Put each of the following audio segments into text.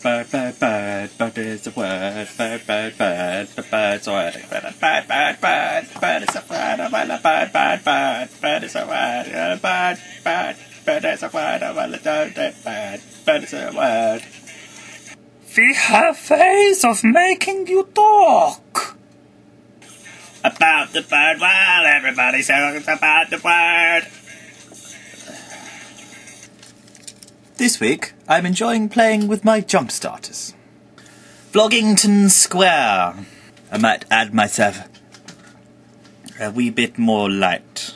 bird, bird, bird, bird is a word, bird, bird, bird, the bird's a word, bird, bird, bird, bird, bird is a word, bird, bird, bird, bird, bird is a word, bird, bird, bird is a word, bird is a word. We have ways of making you talk. About the bird, well, everybody says about the bird. This week, I'm enjoying playing with my jump starters. Vloggington Square. I might add myself a wee bit more light.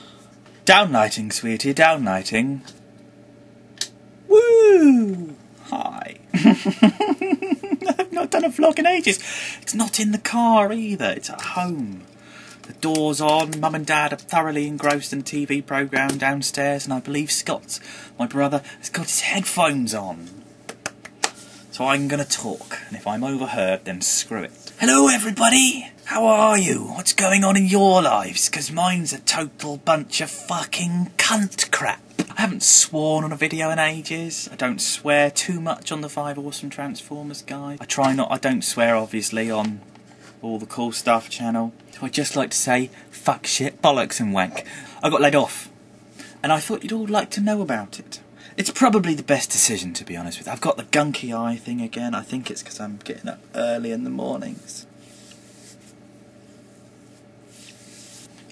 Downlighting, sweetie, downlighting. Woo! Hi. I've not done a vlog in ages. It's not in the car either, it's at home. The door's on, Mum and Dad are thoroughly engrossed in the TV programme downstairs, and I believe Scott, my brother, has got his headphones on. So I'm going to talk, and if I'm overheard, then screw it. Hello everybody! How are you? What's going on in your lives? Because mine's a total bunch of fucking cunt crap. I haven't sworn on a video in ages. I don't swear too much on the 5 Awesome Transformers guy. I don't swear obviously on All the Cool Stuff channel. So I'd just like to say, fuck, shit, bollocks and wank. I got laid off, and I thought you'd all like to know about it. It's probably the best decision, to be honest with you. I've got the gunky eye thing again. I think it's because I'm getting up early in the mornings.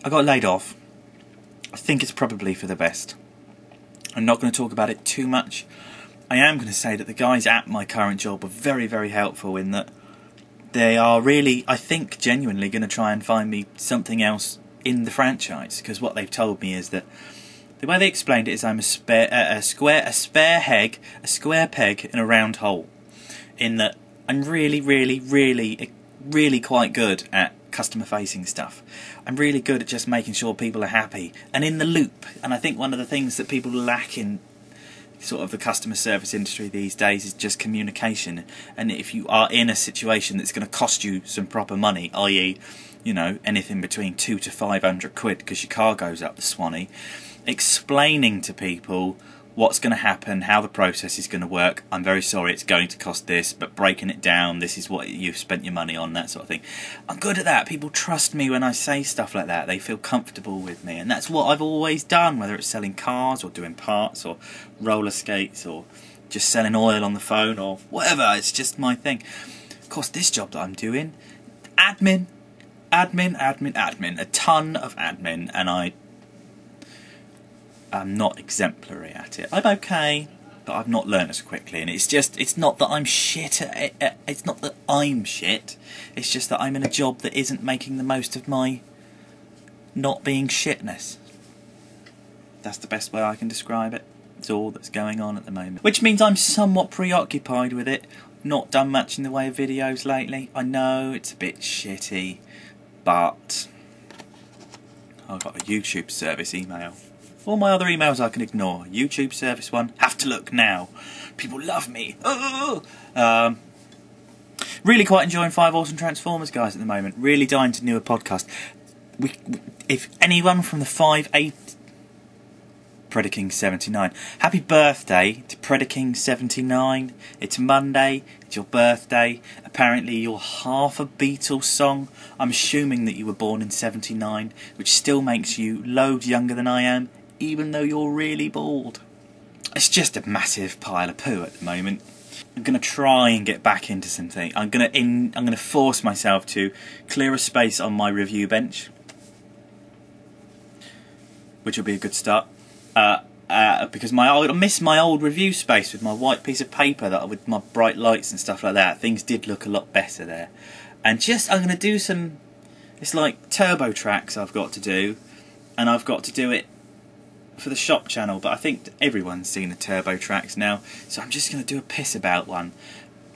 I got laid off. I think it's probably for the best. I'm not going to talk about it too much. I am going to say that the guys at my current job were very, very helpful in that they are really, I think, genuinely going to try and find me something else in the franchise. Because what they've told me is that the way they explained it is I'm a square peg in a round hole. In that I'm really, really, really, really quite good at customer-facing stuff. I'm really good at just making sure people are happy and in the loop. And I think one of the things that people lack in sort of the customer service industry these days is just communication. And if you are in a situation that's going to cost you some proper money, i.e., you know, anything between 200 to 500 quid because your car goes up the Swanee, explaining to people what's going to happen, how the process is going to work. I'm very sorry it's going to cost this, but breaking it down, this is what you've spent your money on, that sort of thing. I'm good at that. People trust me when I say stuff like that. They feel comfortable with me, and that's what I've always done, whether it's selling cars or doing parts or roller skates or just selling oil on the phone or whatever. It's just my thing. Of course, this job that I'm doing, admin, a ton of admin, and I'm not exemplary at it. I'm okay, but I've not learned as quickly, and it's not that I'm shit at it, it's not that I'm shit, it's just that I'm in a job that isn't making the most of my not being shitness. That's the best way I can describe it. It's all that's going on at the moment. Which means I'm somewhat preoccupied with it, not done much in the way of videos lately. I know it's a bit shitty, but I've got a YouTube service email. All my other emails I can ignore. YouTube service one, have to look now. People love me. Oh! Really quite enjoying 5 Awesome Transformers guys at the moment. Really dying to do a podcast. If anyone from the 5-8 Predaking 79, happy birthday to Predaking 79. It's Monday, it's your birthday. Apparently you're half a Beatles song. I'm assuming that you were born in 79, which still makes you loads younger than I am, even though you're really bald. It's just a massive pile of poo at the moment. I'm going to try and get back into something. I'm going to force myself to clear a space on my review bench, which will be a good start. Because I miss my old review space with my white piece of paper with my bright lights and stuff like that. Things did look a lot better there. And I'm going to do some, it's like turbo tracks I've got to do, and I've got to do it for the shop channel, but I think everyone's seen the turbo tracks now, so I'm just going to do a piss about one.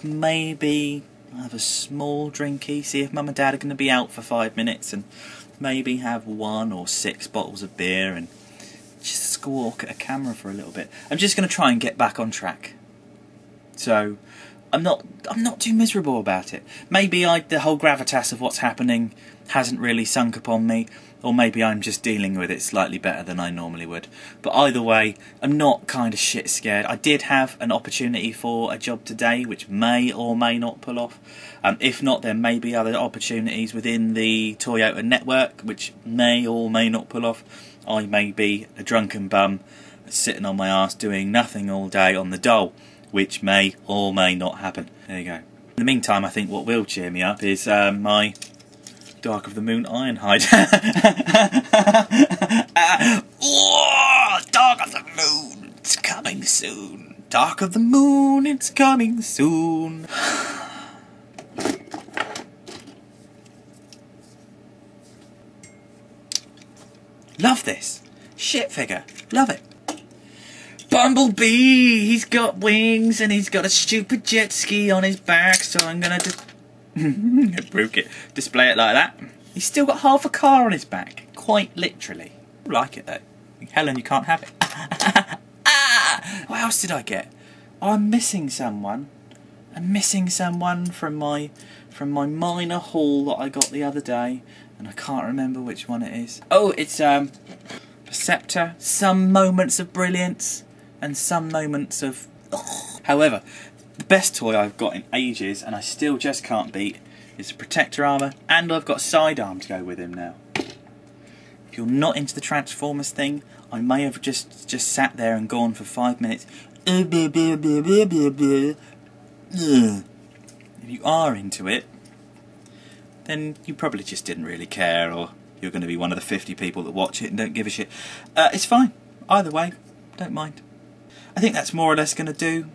Maybe have a small drinky, see if Mum and Dad are going to be out for 5 minutes, and maybe have 1 or 6 bottles of beer and just squawk at a camera for a little bit. I'm just going to try and get back on track. So I'm not too miserable about it. Maybe the whole gravitas of what's happening hasn't really sunk upon me, or maybe I'm just dealing with it slightly better than I normally would. But either way, I'm not kind of shit scared. I did have an opportunity for a job today, which may or may not pull off. If not, there may be other opportunities within the Toyota network, which may or may not pull off. I may be a drunken bum sitting on my arse doing nothing all day on the dole, which may or may not happen. There you go. In the meantime, I think what will cheer me up is my Dark of the Moon Ironhide. Oh, Dark of the Moon, it's coming soon. Dark of the Moon, it's coming soon. Love this. Shit figure. Love it. Bumblebee, he's got wings and he's got a stupid jet ski on his back, so I'm gonna display it like that. He's still got half a car on his back, quite literally. I like it though. Helen, you can't have it. What else did I get? Oh, I'm missing someone. I'm missing someone from my minor haul that I got the other day, and I can't remember which one it is. Oh, it's Perceptor. Some moments of brilliance and some moments of However, the best toy I've got in ages, and I still just can't beat, is the Protector Armour, and I've got Sidearm to go with him now. If you're not into the Transformers thing, I may have just sat there and gone for 5 minutes. If you are into it, then you probably just didn't really care, or you're going to be one of the 50 people that watch it and don't give a shit. It's fine. Either way, don't mind. I think that's more or less going to do.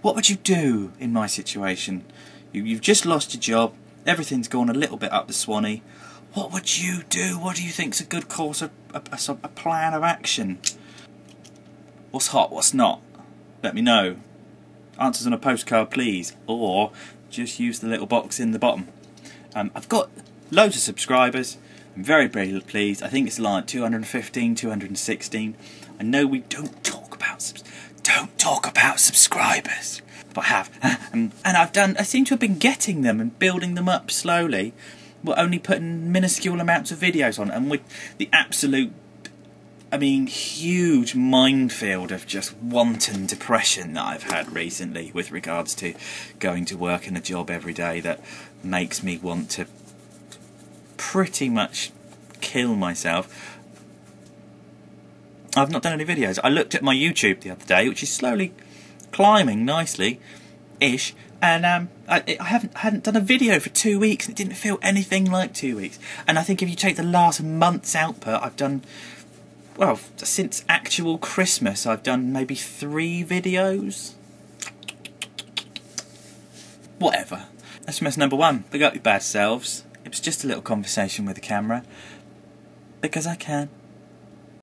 What would you do in my situation? You've just lost your job, everything's gone a little bit up the Swanee. What would you do? What do you think's a good course, a plan of action? What's hot, what's not? Let me know. Answers on a postcard, please. Or just use the little box in the bottom. I've got loads of subscribers. I'm very, very pleased. I think it's like 215, 216. I know we don't talk about subscribers, but I have, and I seem to have been getting them and building them up slowly. We're only putting minuscule amounts of videos on, and with the absolute, huge minefield of just wanton depression that I've had recently with regards to going to work in a job every day that makes me want to pretty much kill myself. I've not done any videos. I looked at my YouTube the other day, which is slowly climbing nicely-ish, and I hadn't done a video for 2 weeks, and it didn't feel anything like 2 weeks. And I think if you take the last month's output, I've done, well, since actual Christmas, I've done maybe 3 videos. Whatever. SMS number 1. Big up your bad selves. It was just a little conversation with the camera. Because I can.